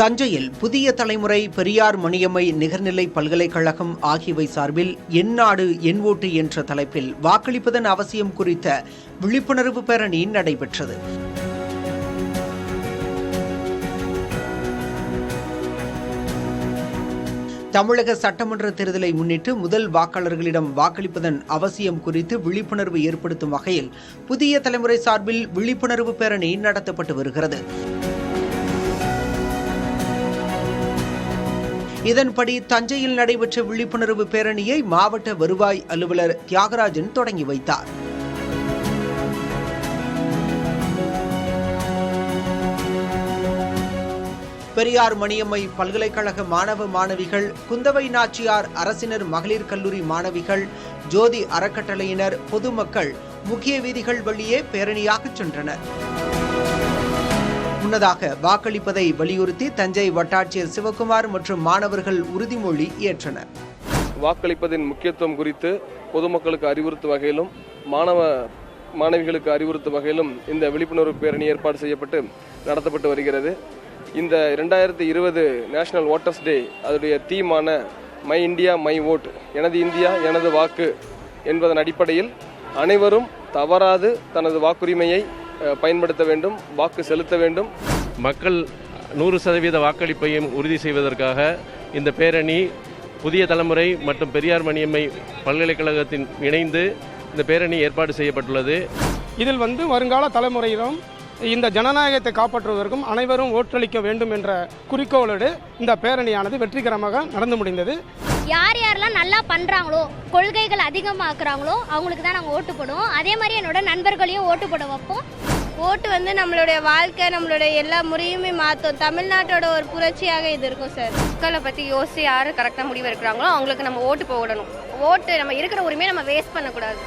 தஞ்சையில் புதிய தலைமுறை பெரியார் மணியம்மை நிகர்நிலை பல்கலைக்கழகம் ஆகியவை சார்பில் என் நாடு என் ஓட்டு என்ற தலைப்பில் வாக்களிப்பதன் அவசியம் குறித்த விழிப்புணர்வு பேரணி நடைபெற்றது. தமிழக சட்டமன்ற தேர்தலை முன்னிட்டு முதல் வாக்காளர்களிடம் வாக்களிப்பதன் அவசியம் குறித்து விழிப்புணர்வு ஏற்படுத்தும் வகையில் புதிய தலைமுறை சார்பில் விழிப்புணர்வு பேரணி நடத்தப்பட்டு வருகிறது. இதன்படி தஞ்சையில் நடைபெற்ற விழிப்புணர்வு பேரணியை மாவட்ட வருவாய் அலுவலர் தியாகராஜன் தொடங்கி வைத்தார். பெரியார் மணியம்மை பல்கலைக்கழக மாணவ மாணவிகள், குந்தவை நாச்சியார் அரசினர் மகளிர் கல்லூரி மாணவிகள், ஜோதி அறக்கட்டளையினர், பொதுமக்கள் முக்கிய வீதிகள் வழியே பேரணியாக சென்றனர். முன்னதாக வாக்களிப்பதை வலியுறுத்தி தஞ்சை வட்டாட்சியர் சிவகுமார் மற்றும் மாணவர்கள் உறுதிமொழி ஏற்றனர். வாக்களிப்பதின் முக்கியத்துவம் குறித்து பொதுமக்களுக்கு அறிவுறுத்தும் வகையிலும் மாணவிகளுக்கு அறிவுறுத்தும் வகையிலும் இந்த விழிப்புணர்வு பேரணி ஏற்பாடு செய்யப்பட்டு நடத்தப்பட்டு வருகிறது. இந்த 2020 நேஷனல் ஓட்டர்ஸ் டே அதனுடைய தீமான மை இந்தியா மை ஓட், எனது இந்தியா எனது வாக்கு என்பதன் அடிப்படையில் அனைவரும் தவறாது தனது வாக்குரிமையை பயன்படுத்த வேண்டும், வாக்கு செலுத்த வேண்டும். மக்கள் 100% வாக்களிப்பையும் உறுதி செய்வதற்காக இந்த பேரணி புதிய தலைமுறை மற்றும் பெரியார் மணியம்மை பல்கலைக்கழகத்தின் இணைந்து இந்த பேரணி ஏற்பாடு செய்யப்பட்டுள்ளது. இதில் வருங்கால தலைமுறையிலும் இந்த ஜனநாயகத்தை காப்பாற்றுவதற்கும் அனைவரும் ஓட்டளிக்க வேண்டும் என்ற குறிக்கோளோடு இந்த பேரணியானது வெற்றிகரமாக நடந்து முடிந்தது. யார் யாரெல்லாம் நல்லா பண்ணுறாங்களோ, கொள்கைகள் அதிகமாக்குறாங்களோ அவங்களுக்கு தான் நாங்கள் ஓட்டு போடுவோம். அதே மாதிரி என்னோட நண்பர்களையும் ஓட்டு போட வைப்போம். ஓட்டு நம்மளுடைய வாழ்க்கை, நம்மளுடைய எல்லா முறையுமே மாற்றும். தமிழ்நாட்டோட ஒரு புரட்சியாக இது இருக்கும் சார். மக்களை பற்றி யோசித்து யார் கரெக்டாக முடிவு எடுக்கிறாங்களோ அவங்களுக்கு நம்ம ஓட்டு போடணும். ஓட்டு நம்ம இருக்கிற உரிமையை நம்ம வேஸ்ட் பண்ணக்கூடாது.